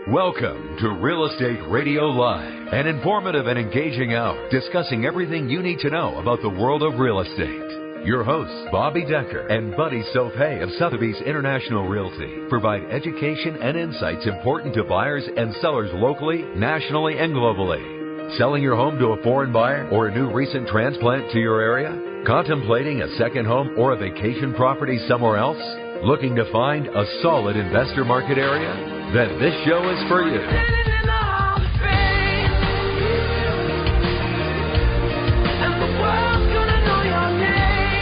Welcome to Real Estate Radio Live, an informative and engaging hour discussing everything you need to know about the world of real estate. Your hosts, Bobbi Decker and Buddy Saupé of Sotheby's International Realty, provide education and insights important to buyers and sellers locally, nationally, and globally. Selling your home to a foreign buyer or a new recent transplant to your area? Contemplating a second home or a vacation property somewhere else? Looking to find a solid investor market area? Then this show is for you.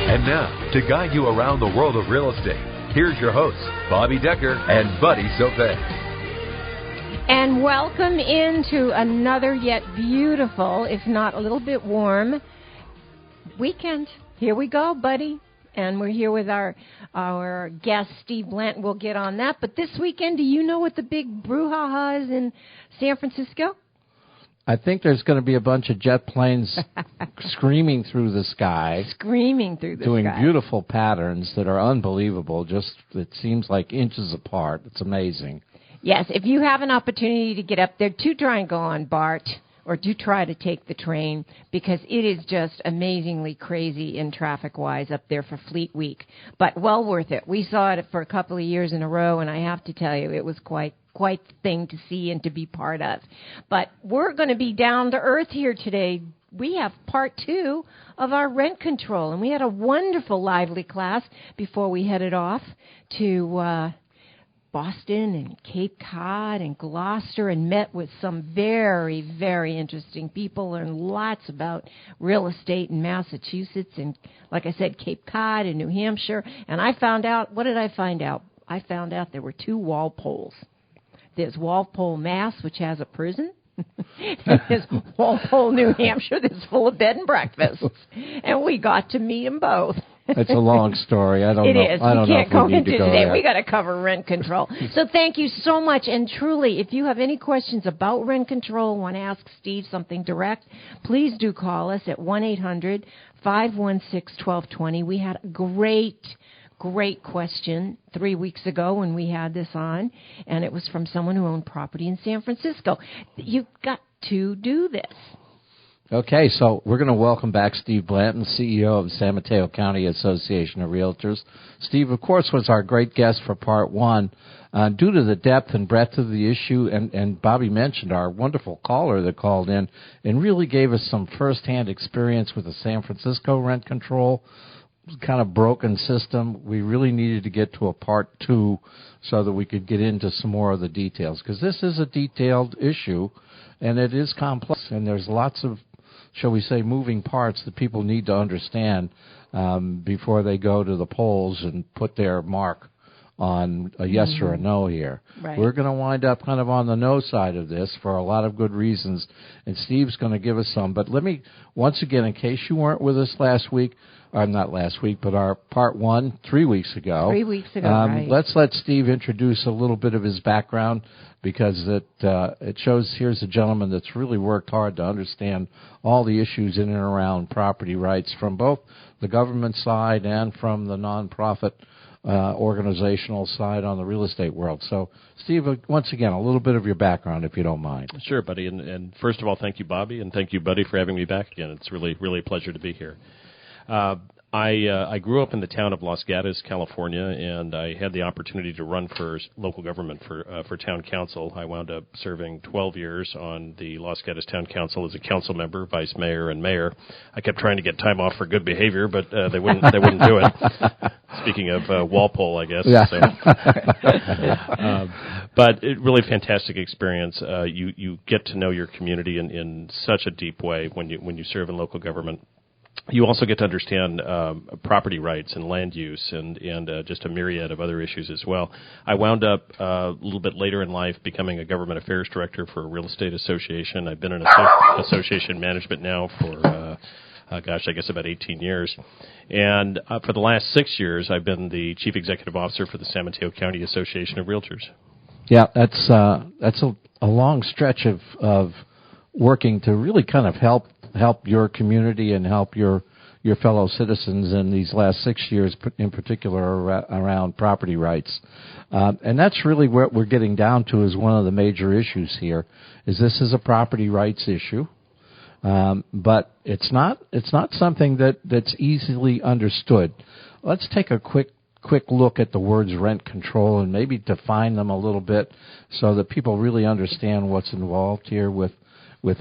And now, to guide you around the world of real estate, here's your hosts, Bobbi Decker and Buddy Saupé. And welcome into another yet beautiful, if not a little bit warm, weekend. Here we go, Buddy. And we're here with our guest, Steve Blanton. We'll get on that. But this weekend, do you know what the big brouhaha is in San Francisco? I think there's going to be a bunch of jet planes screaming through the sky. Doing beautiful patterns that are unbelievable. Just, it seems like inches apart. It's amazing. Yes, if you have an opportunity to get up there, do try and go on BART. Or do try to take the train, because it is just amazingly crazy in traffic-wise up there for Fleet Week. But well worth it. We saw it for a couple of years in a row, and I have to tell you, it was quite the thing to see and to be part of. But we're going to be down to earth here today. We have part 2 of our rent control, and we had a wonderful, lively class before we headed off to Boston and Cape Cod and Gloucester, and met with some very, very interesting people, learned lots about real estate in Massachusetts and, like I said, Cape Cod and New Hampshire. And I found out, what did I find out? I found out there were 2 Walpoles. There's Walpole, Mass., which has a prison. And there's Walpole, New Hampshire, that's full of bed and breakfasts. And we got to meet them both. It's a long story. I don't know. It is. We can't go into it today. We got to cover rent control. So thank you so much. And truly, if you have any questions about rent control, want to ask Steve something direct, please do call us at 1-800-516-1220. We had a great question 3 weeks ago when we had this on, and it was from someone who owned property in San Francisco. You've got to do this. Okay, so we're going to welcome back Steve Blanton, CEO of the San Mateo County Association of Realtors. Steve, of course, was our great guest for part 1. Due to the depth and breadth of the issue, and Bobbi mentioned our wonderful caller that called in and really gave us some firsthand experience with the San Francisco rent control, kind of broken system. We really needed to get to a part 2 so that we could get into some more of the details, because this is a detailed issue, and it is complex, and there's lots of, shall we say, moving parts that people need to understand before they go to the polls and put their mark on a yes or a no here. Right. We're going to wind up kind of on the no side of this for a lot of good reasons, and Steve's going to give us some. But let me, once again, in case you weren't with us last week, or not last week, but our part 1 3 weeks ago. 3 weeks ago, right. Let's let Steve introduce a little bit of his background, because it shows here's a gentleman that's really worked hard to understand all the issues in and around property rights from both the government side and from the nonprofit organizational side on the real estate world. So, Steve, once again, a little bit of your background, if you don't mind. Sure, buddy. And first of all, thank you, Bobbi, and thank you, Buddy, for having me back again. It's really, really a pleasure to be here. I grew up in the town of Los Gatos, California, and I had the opportunity to run for local government for town council. I wound up serving 12 years on the Los Gatos Town Council as a council member, vice mayor, and mayor. I kept trying to get time off for good behavior, but they wouldn't do it. Speaking of Walpole, I guess. Yeah. So. But it really fantastic experience. You get to know your community in such a deep way when you serve in local government. You also get to understand property rights and land use and just a myriad of other issues as well. I wound up a little bit later in life becoming a government affairs director for a real estate association. I've been in association management now for, I guess about 18 years. And for the last 6 years, I've been the chief executive officer for the San Mateo County Association of Realtors. Yeah, that's a long stretch of working to really kind of help your community and help your your fellow citizens in these last 6 years, in particular around property rights. And that's really what we're getting down to is one of the major issues here, is this is a property rights issue. But it's not something that's easily understood. Let's take a quick look at the words rent control and maybe define them a little bit so that people really understand what's involved here with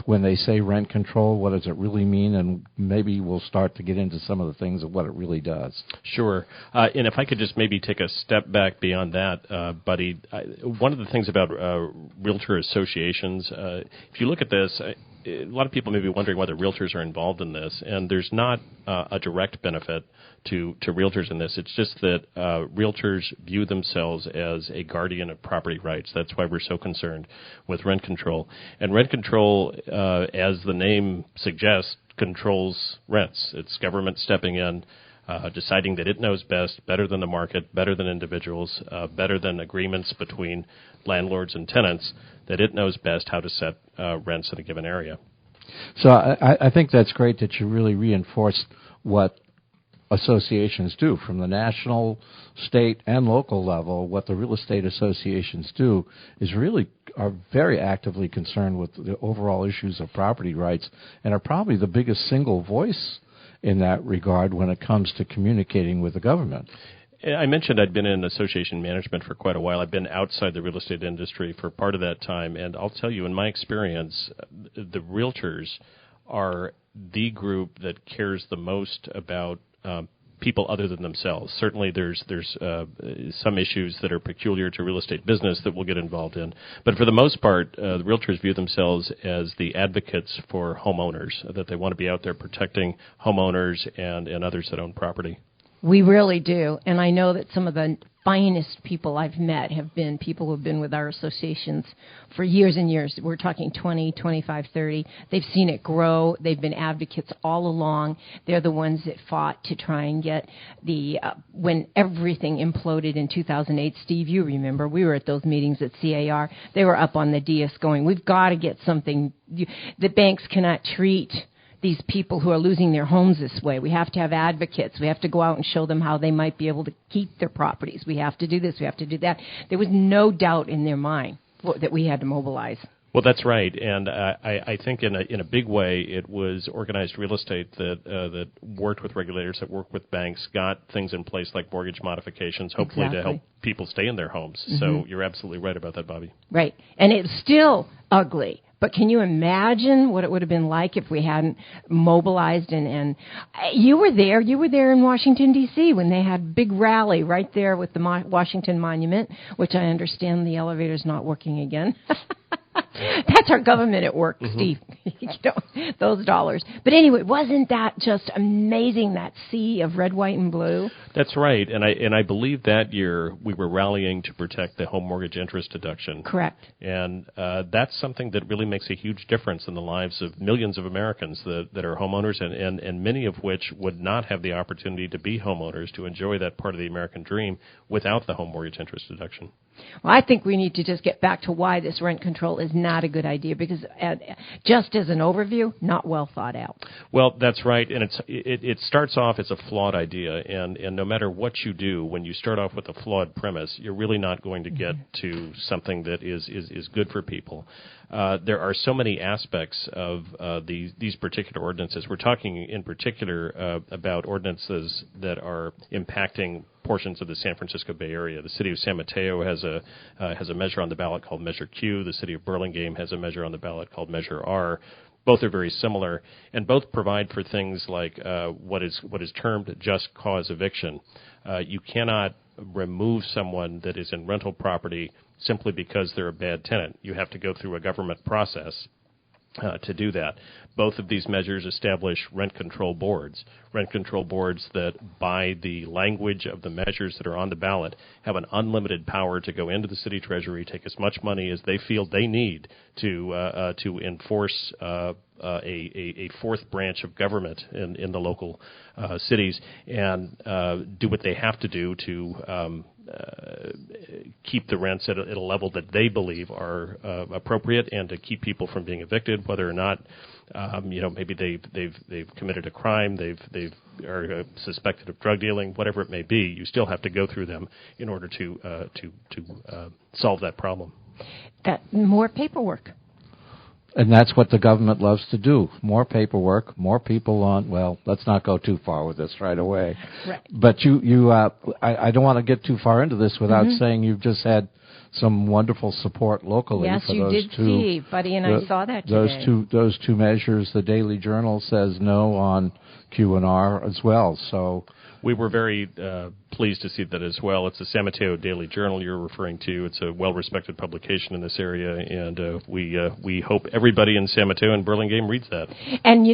when they say rent control, what does it really mean, and maybe we'll start to get into some of the things of what it really does. Sure. And if I could just maybe take a step back beyond that, Buddy, one of the things about realtor associations, if you look at this, a lot of people may be wondering whether realtors are involved in this, and there's not a direct benefit to realtors in this. It's just that realtors view themselves as a guardian of property rights. That's why we're so concerned with rent control. And rent control, as the name suggests, controls rents. It's government stepping in, deciding that it knows best, better than the market, better than individuals, better than agreements between landlords and tenants, that it knows best how to set rents in a given area. So I think that's great that you really reinforced what associations do from the national, state, and local level. What the real estate associations do is really are very actively concerned with the overall issues of property rights and are probably the biggest single voice in that regard when it comes to communicating with the government. I mentioned I'd been in association management for quite a while. I've been outside the real estate industry for part of that time, and I'll tell you, in my experience, the realtors are the group that cares the most about people other than themselves. Certainly there's some issues that are peculiar to real estate business that we'll get involved in. But for the most part, the realtors view themselves as the advocates for homeowners, that they want to be out there protecting homeowners and others that own property. We really do. And I know that some of the finest people I've met have been people who have been with our associations for years and years. We're talking 20, 25, 30. They've seen it grow. They've been advocates all along. They're the ones that fought to try and get when everything imploded in 2008. Steve, you remember, we were at those meetings at CAR. They were up on the dais going, we've got to get something. The banks cannot treat these people who are losing their homes this way. We have to have advocates. We have to go out and show them how they might be able to keep their properties. We have to do this. We have to do that. There was no doubt in their mind that we had to mobilize. Well, that's right, and I think in a big way it was organized real estate that worked with regulators, that worked with banks, got things in place like mortgage modifications, hopefully to help people stay in their homes. Mm-hmm. So you're absolutely right about that, Bobbi. Right, and it's still ugly. But can you imagine what it would have been like if we hadn't mobilized and you were there in Washington, D.C. when they had a big rally right there with the Washington Monument, which I understand the elevator's not working again. That's our government at work, mm-hmm. Steve. Those dollars. But anyway, wasn't that just amazing, that sea of red, white, and blue? That's right. And I believe that year we were rallying to protect the home mortgage interest deduction. Correct. And that's something that really makes a huge difference in the lives of millions of Americans that are homeowners and many of which would not have the opportunity to be homeowners, to enjoy that part of the American dream without the home mortgage interest deduction. Well, I think we need to just get back to why this rent control is not a good idea, because just as an overview, not well thought out. Well, that's right, and it starts off as a flawed idea, and no matter what you do, when you start off with a flawed premise, you're really not going to get to something that is good for people. There are so many aspects of these particular ordinances. We're talking in particular about ordinances that are impacting portions of the San Francisco Bay Area. The city of San Mateo has a measure on the ballot called Measure Q. The city of Burlingame has a measure on the ballot called Measure R. Both are very similar, and both provide for things like what is termed just cause eviction. You cannot remove someone that is in rental property simply because they're a bad tenant. You have to go through a government process to do that. Both of these measures establish rent control boards that, by the language of the measures that are on the ballot, have an unlimited power to go into the city treasury, take as much money as they feel they need to enforce a fourth branch of government in the local cities, and do what they have to do to keep the rents at a level that they believe are appropriate, and to keep people from being evicted, whether or not maybe they've committed a crime, they are suspected of drug dealing, whatever it may be. You still have to go through them in order to solve that problem. That more paperwork. And that's what the government loves to do. More paperwork, more people on, well, let's not go too far with this right away. Right. But I don't want to get too far into this without saying you've just had some wonderful support locally for those two. Yes, you did see. Buddy and I saw that today. Those two measures, the Daily Journal says no on Q&R as well. So we were very pleased to see that as well. It's the San Mateo Daily Journal you're referring to. It's a well-respected publication in this area, and we hope everybody in San Mateo and Burlingame reads that. And,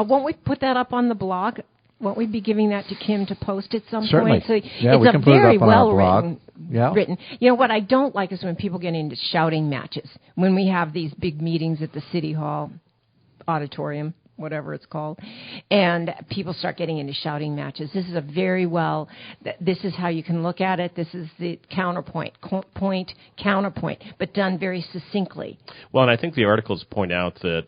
won't we put that up on the blog? Won't we be giving that to Kim to post at some Certainly. point? So yeah, it's we can put it up on our blog. Written. What I don't like is when people get into shouting matches. When we have these big meetings at the City Hall auditorium, whatever it's called, and people start getting into shouting matches. This is this is how you can look at it. This is the counterpoint, counterpoint, but done very succinctly. Well, and I think the articles point out that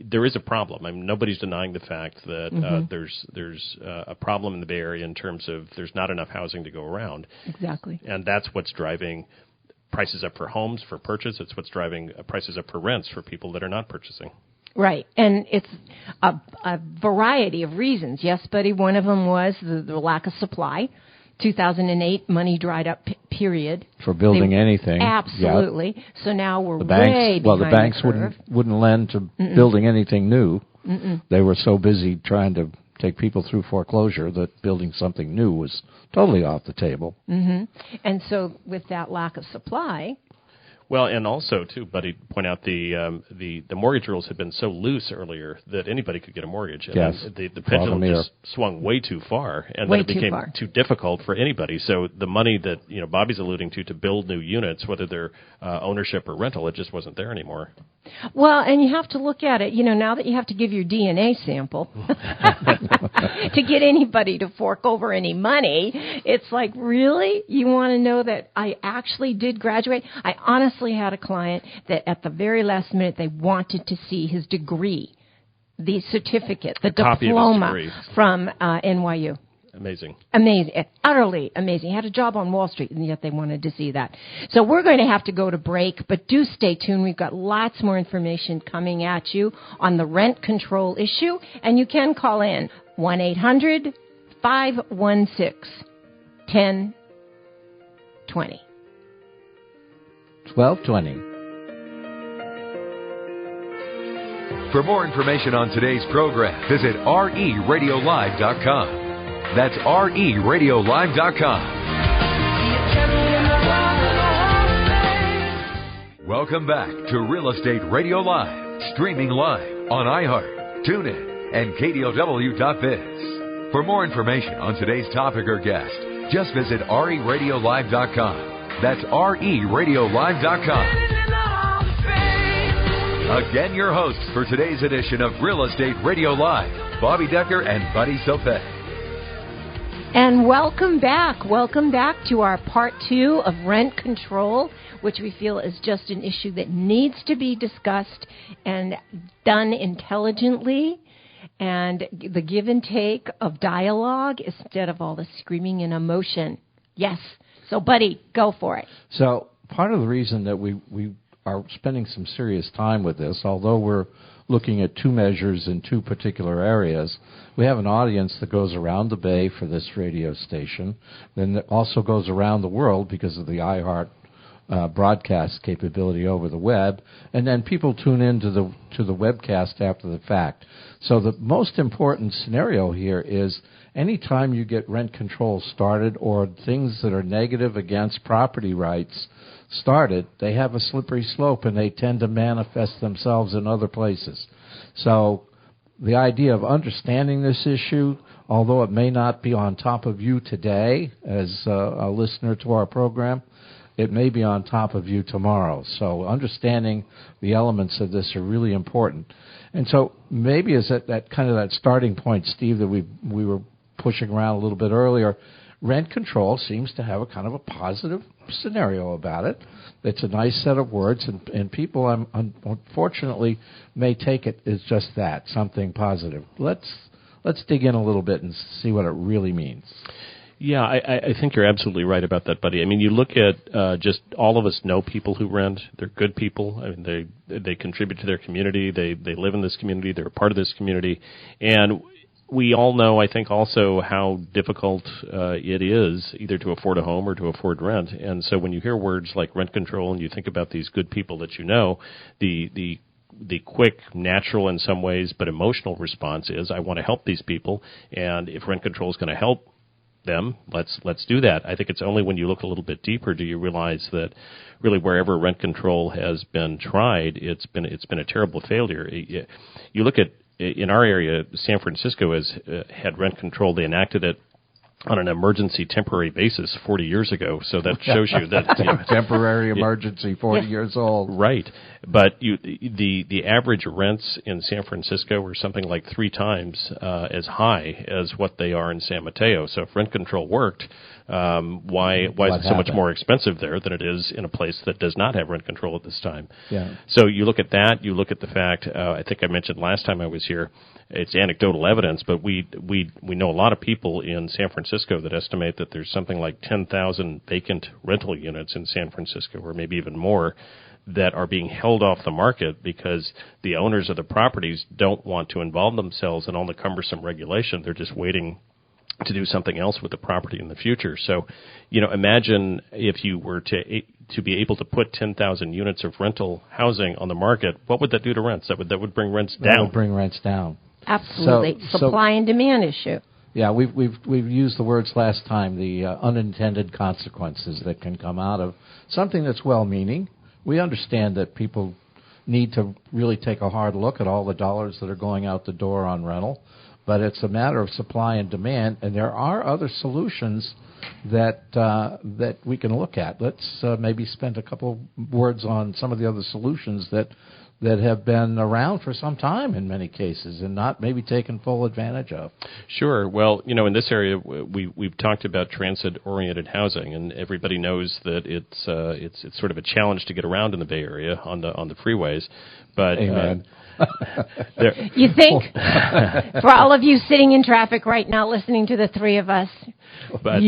there is a problem. I mean, nobody's denying the fact that there's a problem in the Bay Area in terms of there's not enough housing to go around. Exactly. And that's what's driving prices up for homes, for purchase. It's what's driving prices up for rents for people that are not purchasing. Right, and it's a variety of reasons. Yes, Buddy, one of them was the lack of supply. 2008, money dried up, period. For building anything. Absolutely. Yep. So now we're way behind the banks the curve. wouldn't lend to building anything new. They were so busy trying to take people through foreclosure that building something new was totally off the table. And so with that lack of supply... Well, and also, too, Buddy, point out the mortgage rules had been so loose earlier that anybody could get a mortgage. And yes. The pendulum just swung way too far, and then it became too difficult for anybody. So the money that Bobbi's alluding to build new units, whether they're ownership or rental, it just wasn't there anymore. Well, and you have to look at it, now that you have to give your DNA sample to get anybody to fork over any money, it's like, really? You want to know that I actually did graduate? I honestly had a client that at the very last minute they wanted to see his degree, the certificate, the diploma from NYU. Amazing. Utterly amazing. He had a job on Wall Street, and yet they wanted to see that. So we're going to have to go to break, but do stay tuned. We've got lots more information coming at you on the rent control issue, and you can call in 1-800-516-1020. 1220. For more information on today's program, visit RERadiolive.com. That's RERadiolive.com. Welcome back to Real Estate Radio Live, streaming live on iHeart, TuneIn, and KDOW.biz. For more information on today's topic or guest, just visit RERadiolive.com. That's RERadiolive.com. Again, your hosts for today's edition of Real Estate Radio Live, Bobbi Decker and Buddy Saupé. And welcome back to our part 2 of rent control, which we feel is just an issue that needs to be discussed and done intelligently, and the give and take of dialogue instead of all the screaming and emotion. Yes. So, Buddy, go for it. So part of the reason that we are spending some serious time with this, although we're looking at 2 measures in 2 particular areas, we have an audience that goes around the Bay for this radio station, then it also goes around the world because of the iHeart broadcast capability over the web, and then people tune in to the webcast after the fact. So the most important scenario here is anytime you get rent control started or things that are negative against property rights started, they have a slippery slope and they tend to manifest themselves in other places. So the idea of understanding this issue, although it may not be on top of you today as a listener to our program, it may be on top of you tomorrow. So understanding the elements of this are really important. And so maybe is that kind of that starting point, Steve, that we were pushing around a little bit earlier, rent control seems to have a kind of a positive scenario about it. It's a nice set of words, and people, unfortunately, may take it as just that, something positive. Let's dig in a little bit and see what it really means. Yeah, I think you're absolutely right about that, buddy. I mean, you look at just all of us know people who rent. They're good people. I mean, they contribute to their community. They live in this community. They're a part of this community. And we all know, I think, also how difficult it is either to afford a home or to afford rent. And so when you hear words like rent control and you think about these good people that you know, the quick, natural in some ways, but emotional response is, I want to help these people, and if rent control is going to help them, let's do that. I think it's only when you look a little bit deeper do you realize that really wherever rent control has been tried, it's been a terrible failure. You look at in our area, San Francisco has had rent control. They enacted it on an emergency temporary basis 40 years ago. So that shows you that temporary emergency 40 years old. Right. But the average rents in San Francisco were something like 3 times as high as what they are in San Mateo. So if rent control worked, why is it so much more expensive there than it is in a place that does not have rent control at this time? Yeah. So you look at that. You look at the fact, I think I mentioned last time I was here, it's anecdotal evidence, but we know a lot of people in San Francisco that estimate that there's something like 10,000 vacant rental units in San Francisco, or maybe even more, that are being held off the market because the owners of the properties don't want to involve themselves in all the cumbersome regulation. They're just waiting to do something else with the property in the future. So, imagine if you were to be able to put 10,000 units of rental housing on the market, what would that do to rents? That would bring rents down. That would bring rents down. Absolutely. Supply and demand issue. Yeah, we've used the words last time, the unintended consequences that can come out of something that's well-meaning. We understand that people need to really take a hard look at all the dollars that are going out the door on rental, but it's a matter of supply and demand, and there are other solutions that we can look at. Let's maybe spend a couple words on some of the other solutions that have been around for some time in many cases and not maybe taken full advantage of. Sure. Well, in this area, we've talked about transit-oriented housing, and everybody knows that it's sort of a challenge to get around in the Bay Area on the freeways. But Amen. You think? For all of you sitting in traffic right now listening to the three of us, but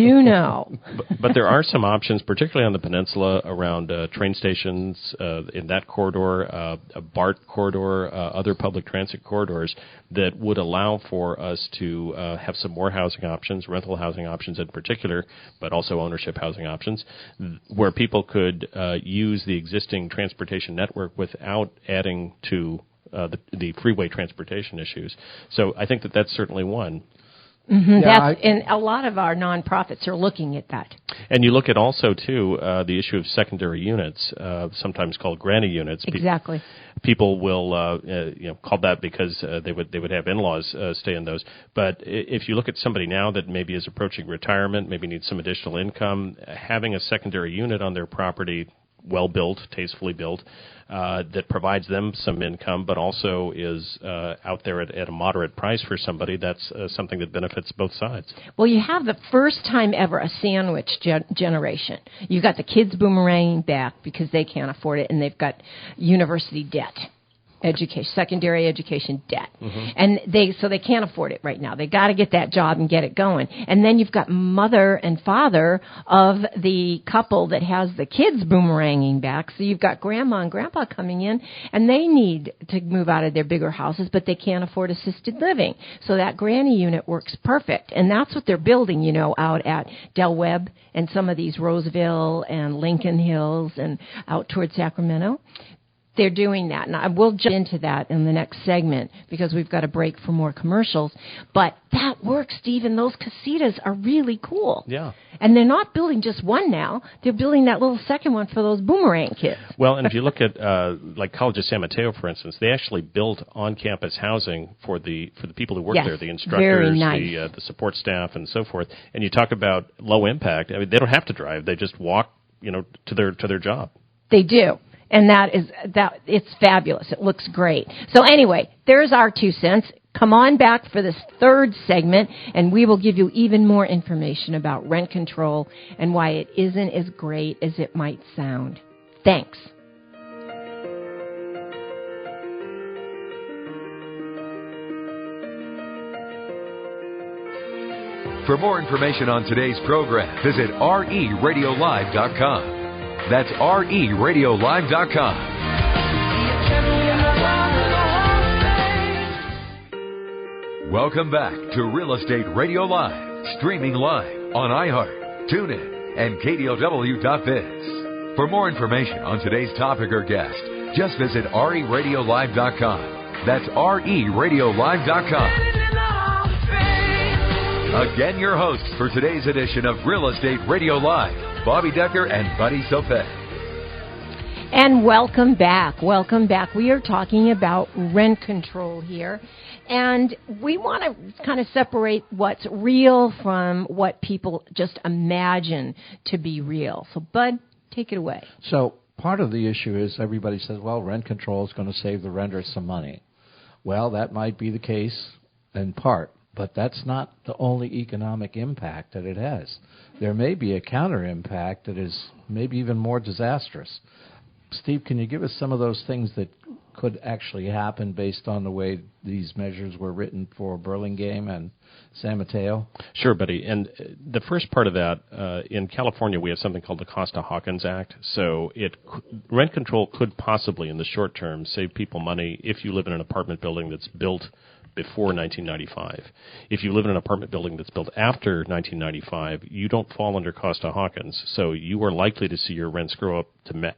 there are some options, particularly on the peninsula, around train stations in that corridor, a BART corridor, other public transit corridors that would allow for us to have some more housing options, rental housing options in particular, but also ownership housing options, where people could use the existing transportation network without adding to the freeway transportation issues. So I think that's certainly one. Mm-hmm. Yeah, and a lot of our nonprofits are looking at that. And you look at also, too, the issue of secondary units, sometimes called granny units. Exactly. People will call that because they would have in-laws stay in those. But if you look at somebody now that maybe is approaching retirement, maybe needs some additional income, having a secondary unit on their property, well-built, tastefully built, that provides them some income, but also is out there at a moderate price for somebody, that's something that benefits both sides. Well, you have the first time ever a sandwich generation. You've got the kids boomeranging back because they can't afford it, and they've got university debt. Secondary education debt. Mm-hmm. And they can't afford it right now. They got to get that job and get it going. And then you've got mother and father of the couple that has the kids boomeranging back. So you've got grandma and grandpa coming in, and they need to move out of their bigger houses, but they can't afford assisted living. So that granny unit works perfect. And that's what they're building, out at Del Webb and some of these Roseville and Lincoln Hills and out towards Sacramento. They're doing that, and I will jump into that in the next segment because we've got a break for more commercials. But that works, Steve, and those casitas are really cool. Yeah. And they're not building just one now. They're building that little second one for those boomerang kids. Well, and if you look at, like College of San Mateo, for instance, they actually built on-campus housing for the people who work there, the instructors, nice. The support staff, and so forth. And you talk about low impact. I mean, they don't have to drive. They just walk, to their job. They do. And it's fabulous. It looks great. So anyway, there's our 2 cents. Come on back for this third segment, and we will give you even more information about rent control and why it isn't as great as it might sound. Thanks. For more information on today's program, visit RERadiolive.com. That's RERadiolive.com. Welcome back to Real Estate Radio Live, streaming live on iHeart, TuneIn, and KDOW.biz. For more information on today's topic or guest, just visit RERadiolive.com. That's RERadiolive.com. Again, your hosts for today's edition of Real Estate Radio Live, Bobbi Decker and Buddy Saupé. And welcome back. Welcome back. We are talking about rent control here. And we want to kind of separate what's real from what people just imagine to be real. So, Bud, take it away. So part of the issue is everybody says, well, rent control is going to save the renters some money. Well, that might be the case in part. But that's not the only economic impact that it has. There may be a counter impact that is maybe even more disastrous. Steve, can you give us some of those things that could actually happen based on the way these measures were written for Burlingame and San Mateo? Sure, Buddy. And the first part of that, in California, we have something called the Costa-Hawkins Act. So rent control could possibly, in the short term, save people money if you live in an apartment building that's built before 1995. If you live in an apartment building that's built after 1995, you don't fall under Costa-Hawkins. So you are likely to see your rents grow up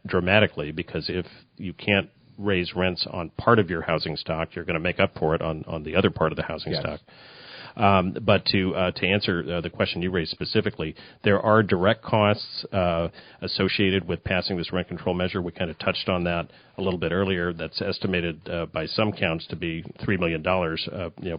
dramatically, because if you can't raise rents on part of your housing stock, you're going to make up for it on the other part of the housing stock. But to answer the question you raised specifically, there are direct costs associated with passing this rent control measure. We kind of touched on that a little bit earlier. That's estimated by some counts to be $3 million,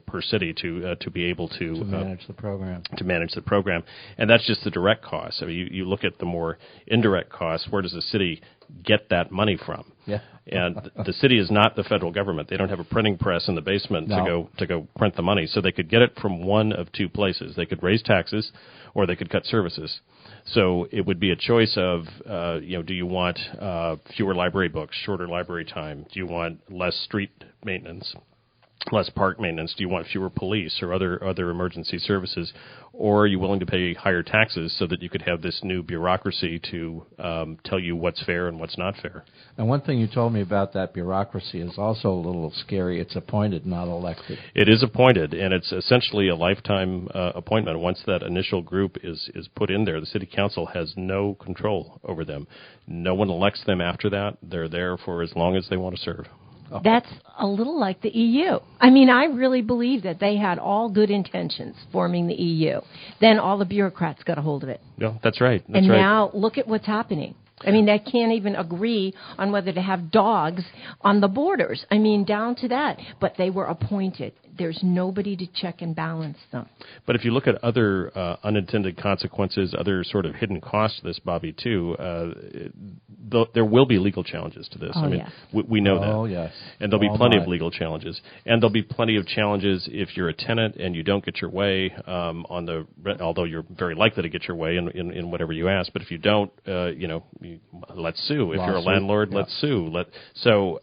per city to be able to manage the program. To manage the program, and that's just the direct costs. I mean, you look at the more indirect costs. Where does the city get that money from? Yeah. And the city is not the federal government. They don't have a printing press in the basement to go print the money. So they could get it from one of two places. They could raise taxes, or they could cut services. So it would be a choice of, do you want fewer library books, shorter library time? Do you want less street maintenance, less park maintenance? Do you want fewer police or other emergency services? Or are you willing to pay higher taxes so that you could have this new bureaucracy to tell you what's fair and what's not fair? And one thing you told me about that bureaucracy is also a little scary. It's appointed, not elected. It is appointed, and it's essentially a lifetime appointment. Once that initial group is put in there, the city council has no control over them. No one elects them after that. They're there for as long as they want to serve. Oh. That's a little like the EU. I mean, I really believe that they had all good intentions forming the EU. Then all the bureaucrats got a hold of it. Yeah, that's right. Now look at what's happening. I mean, they can't even agree on whether to have dogs on the borders. I mean, down to that. But they were appointed. There's nobody to check and balance them. But if you look at other unintended consequences, other sort of hidden costs to this, Bobbi, too, there will be legal challenges to this. Oh, I mean, yes. we know that. Oh, yes. And there'll be plenty of legal challenges. And there'll be plenty of challenges if you're a tenant and you don't get your way on the rent, although you're very likely to get your way in whatever you ask. But if you don't, let's sue. If you're a landlord, let's sue.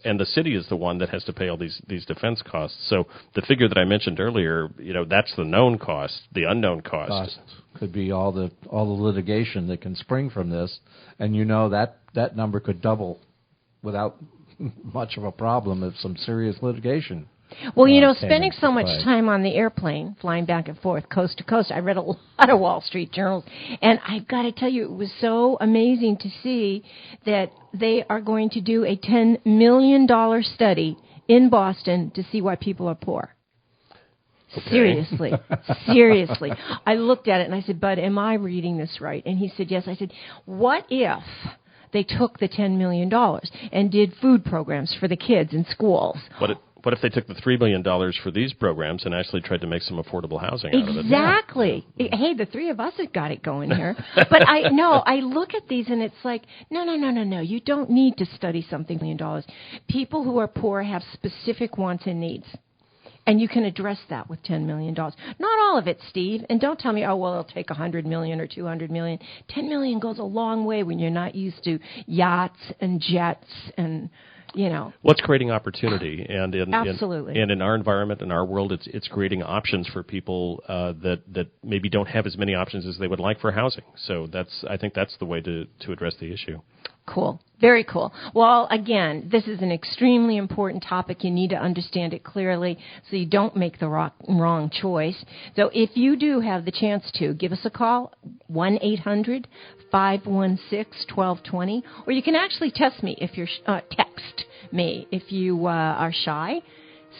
And the city is the one that has to pay all these defense costs. So the figure that I mentioned earlier, that's the known cost. The unknown cost could be all the litigation that can spring from this, and that number could double without much of a problem if some serious litigation. Well, spending so much time on the airplane, flying back and forth, coast to coast, I read a lot of Wall Street journals, and I've got to tell you, it was so amazing to see that they are going to do a $10 million study in Boston to see why people are poor. Okay. Seriously. I looked at it and I said, Bud, am I reading this right? And he said, yes. I said, what if they took the $10 million and did food programs for the kids in schools? What if they took the $3 million for these programs and actually tried to make some affordable housing out of it? Exactly. Yeah. Hey, the three of us have got it going here. But I look at these and it's like, no. You don't need to study something $1 million. People who are poor have specific wants and needs. And you can address that with $10 million. Not all of it, Steve. And don't tell me, oh, well, it'll take $100 million or $200 million. $10 million goes a long way when you're not used to yachts and jets and, you know. What's creating opportunity, and Absolutely. In our environment, in our world, it's creating options for people that maybe don't have as many options as they would like for housing. So I think that's the way to address the issue. Cool. Very cool. Well, again, this is an extremely important topic. You need to understand it clearly so you don't make the wrong choice. So if you do have the chance to, give us a call, 1-800-516-1220, or you can actually text me if you're are shy,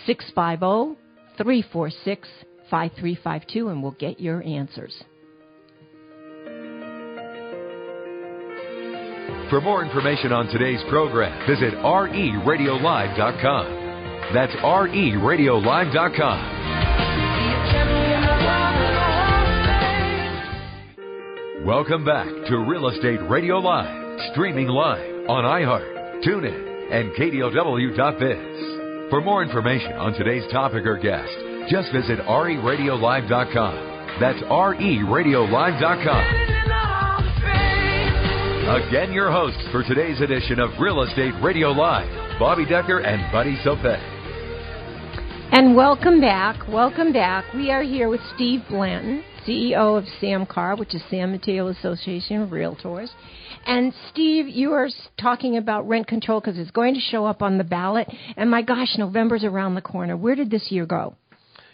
650-346-5352, and we'll get your answers. For more information on today's program, visit RERadiolive.com. That's RERadiolive.com. Welcome back to Real Estate Radio Live, streaming live on iHeart, TuneIn, and KDOW.biz. For more information on today's topic or guest, just visit RERadiolive.com. That's RERadiolive.com. Again, your hosts for today's edition of Real Estate Radio Live, Bobbi Decker and Buddy Saupé. And welcome back. Welcome back. We are here with Steve Blanton, CEO of SAMCAR, which is San Mateo Association of Realtors. And, Steve, you are talking about rent control because it's going to show up on the ballot. And, my gosh, November's around the corner. Where did this year go?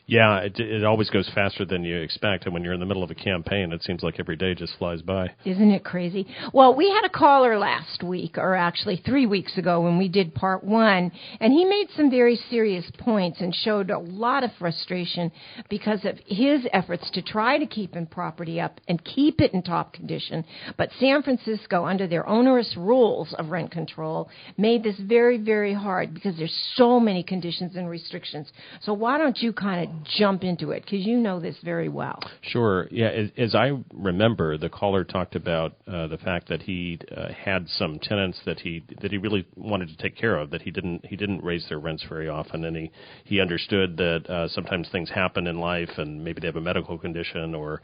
Yeah, it always goes faster than you expect, and when you're in the middle of a campaign, it seems like every day just flies by. Isn't it crazy? Well, we had a caller last week, or actually 3 weeks ago when we did part one, and he made some very serious points and showed a lot of frustration because of his efforts to try to keep a property up and keep it in top condition. But San Francisco, under their onerous rules of rent control, made this very, very hard because there's so many conditions and restrictions. So why don't you kind of jump into it, because you know this very well. Sure. Yeah. As I remember, the caller talked about the fact that he had some tenants that he really wanted to take care of, that he didn't raise their rents very often, and he understood that sometimes things happen in life, and maybe they have a medical condition, or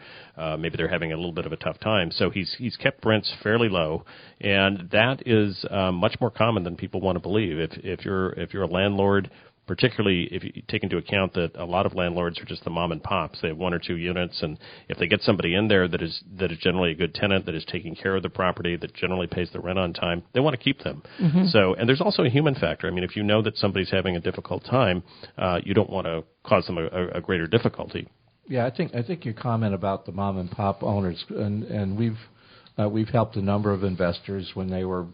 maybe they're having a little bit of a tough time. So he's kept rents fairly low, and that is much more common than people want to believe. If you're a landlord, particularly if you take into account that a lot of landlords are just the mom and pops. They have one or two units, and if they get somebody in there that is generally a good tenant, that is taking care of the property, that generally pays the rent on time, they want to keep them. Mm-hmm. So, and there's also a human factor. I mean, if you know that somebody's having a difficult time, you don't want to cause them a greater difficulty. Yeah, I think your comment about the mom and pop owners, and we've helped a number of investors when they were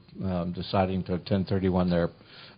deciding to 1031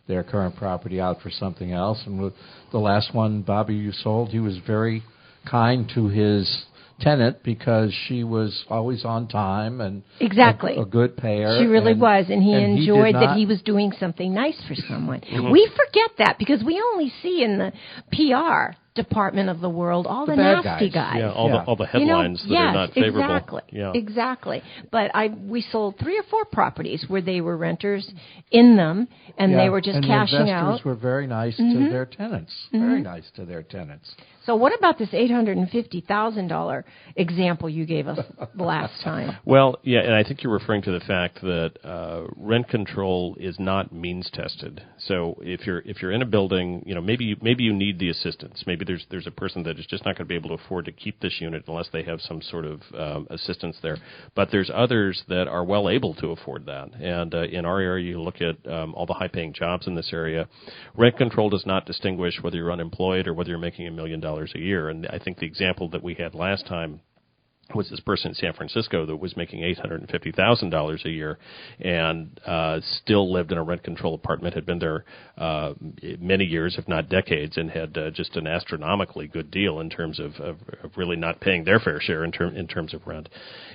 their current property out for something else. And with the last one, Bobbi, you sold, he was very kind to his tenant because she was always on time and exactly a good payer. She really was, and he enjoyed that he was doing something nice for someone. Mm-hmm. We forget that because we only see in the PR department of the world all the nasty guys. Yeah, all the headlines that are not favorable. Exactly. Yeah. Exactly. But we sold 3 or 4 properties where they were renters in them, and they were just cashing out. And investors were very nice to their tenants. Mm-hmm. Very nice to their tenants. So what about this $850,000 example you gave us last time? Well, yeah, and I think you're referring to the fact that rent control is not means tested. So if you're in a building, maybe you need the assistance. Maybe there's a person that is just not going to be able to afford to keep this unit unless they have some sort of assistance there. But there's others that are well able to afford that. And in our area, you look at all the high-paying jobs in this area. Rent control does not distinguish whether you're unemployed or whether you're making $1 million a year. And I think the example that we had last time was this person in San Francisco that was making $850,000 a year and still lived in a rent-control apartment, had been there many years, if not decades, and had just an astronomically good deal in terms of really not paying their fair share in terms of rent.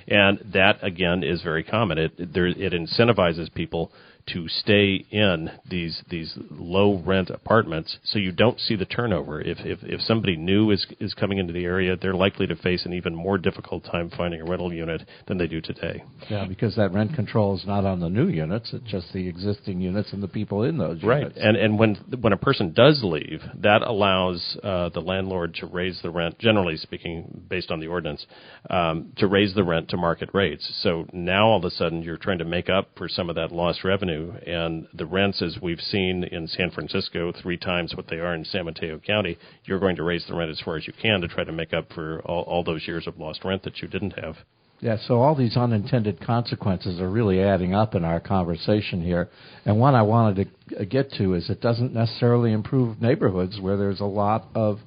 And that, again, is very common. It incentivizes people to stay in these low rent apartments, so you don't see the turnover. If somebody new is coming into the area, they're likely to face an even more difficult time finding a rental unit than they do today. Yeah, because that rent control is not on the new units; it's just the existing units and the people in those units. Right, and when a person does leave, that allows the landlord to raise the rent, generally speaking, based on the ordinance, to raise the rent to market rates. So now all of a sudden you're trying to make up for some of that lost revenue, and the rents, as we've seen in San Francisco, 3 times what they are in San Mateo County, you're going to raise the rent as far as you can to try to make up for all those years of lost rent that you didn't have. Yeah, so all these unintended consequences are really adding up in our conversation here. And one I wanted to get to is it doesn't necessarily improve neighborhoods where there's a lot of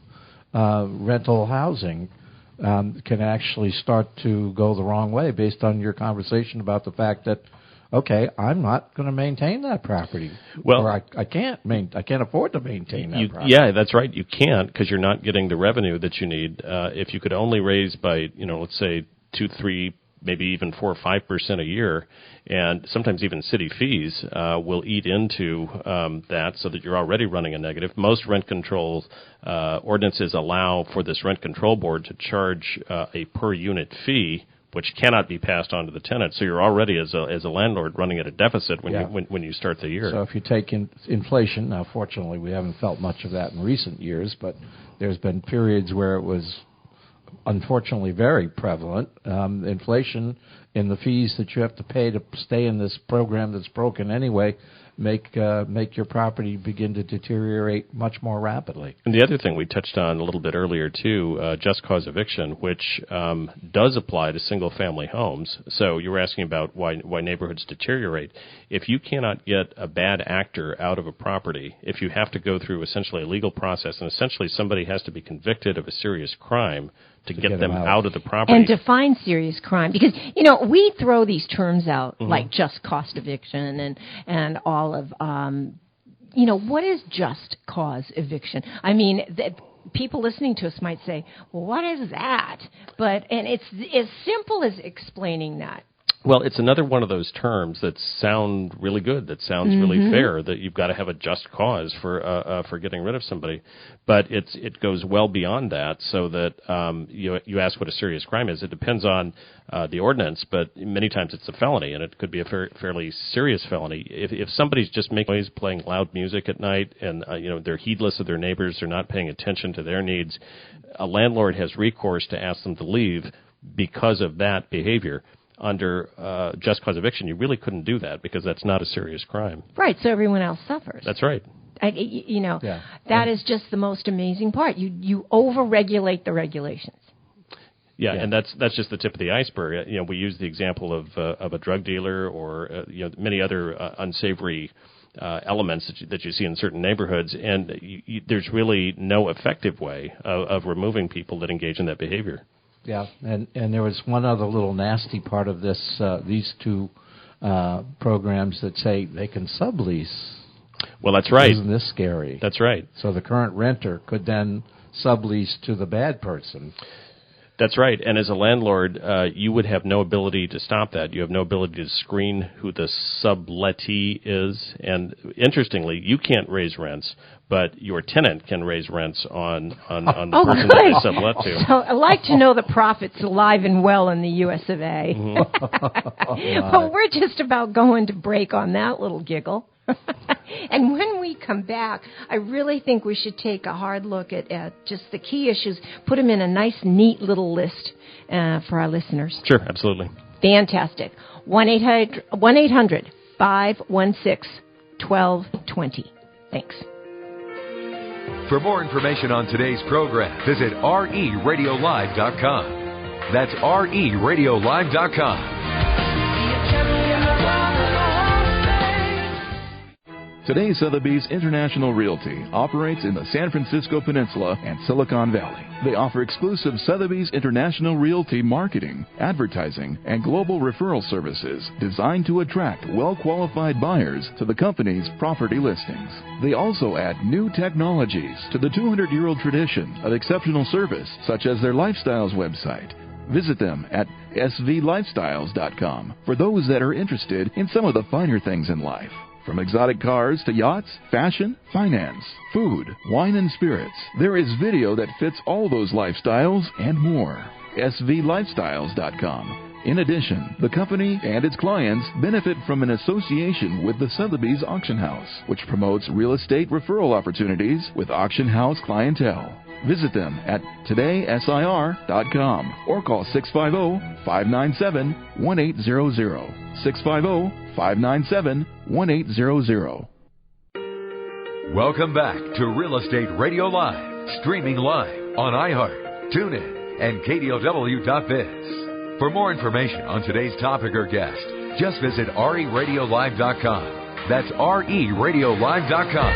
rental housing. Can actually start to go the wrong way based on your conversation about the fact that, okay, I'm not going to maintain that property. Well, or I can't afford to maintain that property. Yeah, that's right. You can't because you're not getting the revenue that you need. If you could only raise by, let's say 2, 3, maybe even 4 or 5% a year, and sometimes even city fees will eat into that, so that you're already running a negative. Most rent control ordinances allow for this rent control board to charge a per unit fee, which cannot be passed on to the tenant. So you're already, as a landlord, running at a deficit when you start the year. So if you take inflation, now fortunately we haven't felt much of that in recent years, but there's been periods where it was unfortunately very prevalent. Inflation in the fees that you have to pay to stay in this program that's broken anyway make your property begin to deteriorate much more rapidly. And the other thing we touched on a little bit earlier too, just cause eviction, which does apply to single-family homes. So you were asking about why neighborhoods deteriorate. If you cannot get a bad actor out of a property, if you have to go through essentially a legal process, and essentially somebody has to be convicted of a serious crime to get them out of the property. And define serious crime. Because, we throw these terms out like just cause eviction and all of, what is just cause eviction? I mean, people listening to us might say, well, what is that? And it's as simple as explaining that. Well, it's another one of those terms that sound really good, that sounds really fair, that you've got to have a just cause for getting rid of somebody. But it goes well beyond that, so that you ask what a serious crime is. It depends on the ordinance, but many times it's a felony, and it could be a fairly serious felony. If somebody's just making noise, playing loud music at night, and they're heedless of their neighbors, they're not paying attention to their needs, a landlord has recourse to ask them to leave because of that behavior. Under just cause eviction, you really couldn't do that because that's not a serious crime. Right, so everyone else suffers. That's right. That is just the most amazing part. You over-regulate the regulations. Yeah, and that's just the tip of the iceberg. We use the example of a drug dealer or many other unsavory elements that you see in certain neighborhoods, and there's really no effective way of removing people that engage in that behavior. Yeah, and there was one other little nasty part of this, these two programs that say they can sublease. Well, that's right. Isn't this scary? That's right. So the current renter could then sublease to the bad person. That's right. And as a landlord, you would have no ability to stop that. You have no ability to screen who the sublettee is. And interestingly, you can't raise rents, but your tenant can raise rents on the person that they sublet to. So I'd like to know the profits alive and well in the U.S. of A. Well, we're just about going to break on that little giggle. And when we come back, I really think we should take a hard look at just the key issues, put them in a nice, neat little list for our listeners. Sure, absolutely. Fantastic. 1-800-516-1220. Thanks. For more information on today's program, visit RERadiolive.com. That's RERadiolive.com. Today, Sotheby's International Realty operates in the San Francisco Peninsula and Silicon Valley. They offer exclusive Sotheby's International Realty marketing, advertising, and global referral services designed to attract well-qualified buyers to the company's property listings. They also add new technologies to the 200-year-old tradition of exceptional service, such as their Lifestyles website, Visit them at svlifestyles.com for those that are interested in some of the finer things in life. From exotic cars to yachts, fashion, finance, food, wine and spirits, there is video that fits all those lifestyles and more. svlifestyles.com. In addition, the company and its clients benefit from an association with the Sotheby's Auction House, which promotes real estate referral opportunities with auction house clientele. Visit them at todaysir.com or call 650-597-1800. 650-597-1800. Welcome back to Real Estate Radio Live, streaming live on iHeart, TuneIn, and KDOW.biz. For more information on today's topic or guest, just visit RERadiolive.com. That's RERadiolive.com.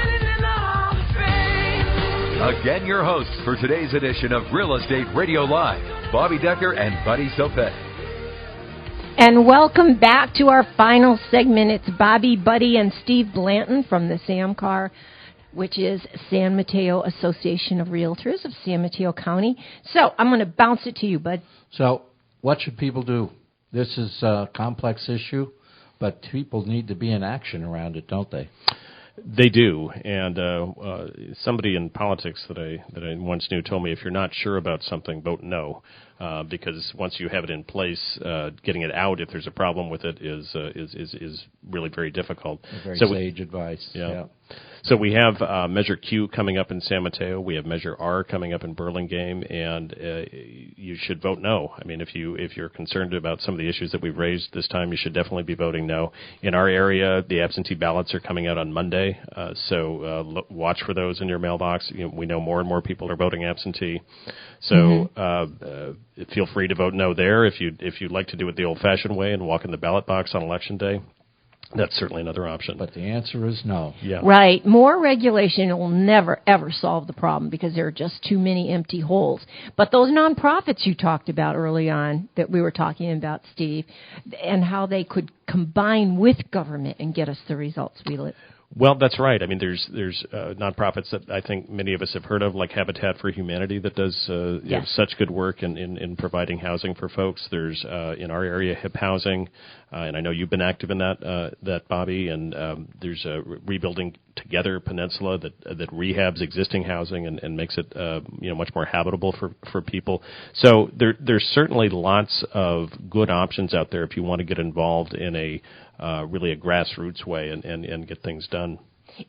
Again, your hosts for today's edition of Real Estate Radio Live, Bobbi Decker and Buddy Saupé. And welcome back to our final segment. It's Bobbi, Buddy, and Steve Blanton from the SAMCAR, which is San Mateo Association of Realtors of San Mateo County. So I'm going to bounce it to you, Bud. So what should people do? This is a complex issue, but people need to be in action around it, don't they? They do, and somebody in politics that I once knew told me, if you're not sure about something, vote no, because once you have it in place, getting it out if there's a problem with it is really very difficult. Very sage advice. Yeah. So we have Measure Q coming up in San Mateo. We have Measure R coming up in Burlingame, and you should vote no. I mean, if you're concerned about some of the issues that we've raised this time, you should definitely be voting no. In our area, the absentee ballots are coming out on Monday, so watch for those in your mailbox. We know more and more people are voting absentee, so feel free to vote no there. If you'd like to do it the old-fashioned way and walk in the ballot box on Election Day, that's certainly another option. But the answer is no. Yeah. Right. More regulation will never, ever solve the problem because there are just too many empty holes. But those nonprofits you talked about early on that we were talking about, Steve, and how they could combine with government and get us the results we live. Well, that's right. I mean, there's nonprofits that I think many of us have heard of, like Habitat for Humanity, that does such good work in providing housing for folks. There's in our area HIP Housing, and I know you've been active in that Bobby. And there's a Rebuilding Together Peninsula that rehabs existing housing and makes it much more habitable for people. So there's certainly lots of good options out there if you want to get involved in a really a grassroots way and get things done.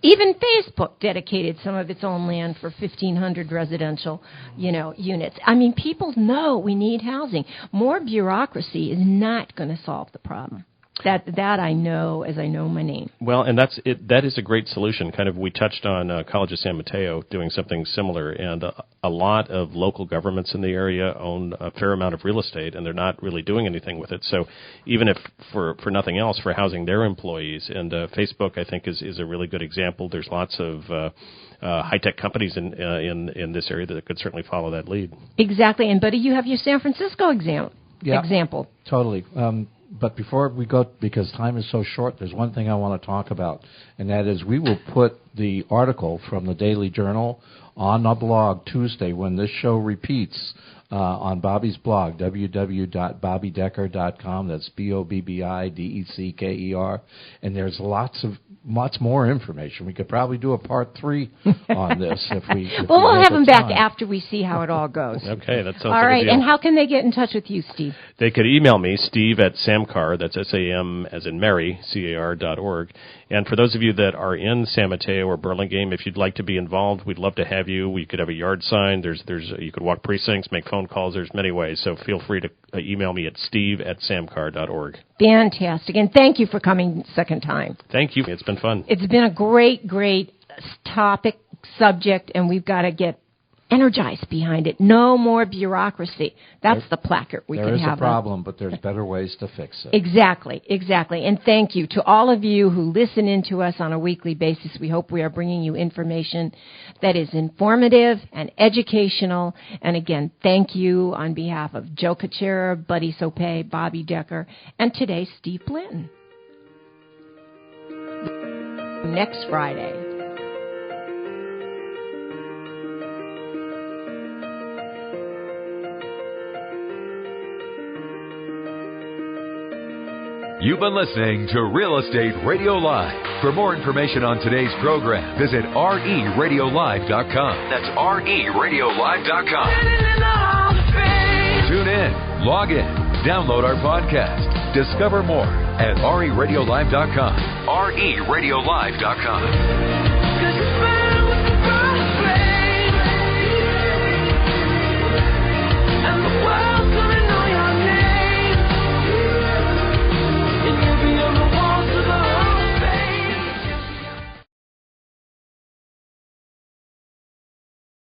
Even Facebook dedicated some of its own land for 1,500 residential, units. I mean, people know we need housing. More bureaucracy is not going to solve the problem. That I know as I know my name. Well, and that's it. That is a great solution. Kind of, we touched on College of San Mateo doing something similar, and a lot of local governments in the area own a fair amount of real estate, and they're not really doing anything with it. So even if for nothing else, for housing their employees, and Facebook, I think, is a really good example. There's lots of high-tech companies in this area that could certainly follow that lead. Exactly. And, Buddy, you have your San Francisco example. Totally. But before we go, because time is so short, there's one thing I want to talk about, and that is we will put the article from the Daily Journal on the blog Tuesday when this show repeats on Bobby's blog, www.bobbidecker.com. That's BOBBIDECKER. And there's lots more information. We could probably do a part 3 on this if we. Well, we'll have them back after we see how it all goes. Okay, that sounds all right. And how can they get in touch with you, Steve? They could email me, Steve at SAMCAR. That's SAM as in Mary, CAR.org. And for those of you that are in San Mateo or Burlingame, if you'd like to be involved, we'd love to have you. We could have a yard sign. You could walk precincts, make phone calls. There's many ways. So feel free to email me at steve@samcar.org. Fantastic. And thank you for coming second time. Thank you. It's been fun. It's been a great topic, subject, and we've got to get energized behind it. No more bureaucracy. That's the placard we can have. There is a problem, but there's better ways to fix it. Exactly. And thank you to all of you who listen in to us on a weekly basis. We hope we are bringing you information that is informative and educational. And again, thank you on behalf of Joe Kuchera, Buddy Saupé, Bobbi Decker, and today, Steve Blanton. Next Friday. You've been listening to Real Estate Radio Live. For more information on today's program, visit RERadiolive.com. That's RERadiolive.com. Tune in, log in, download our podcast. Discover more at RERadiolive.com. RERadiolive.com.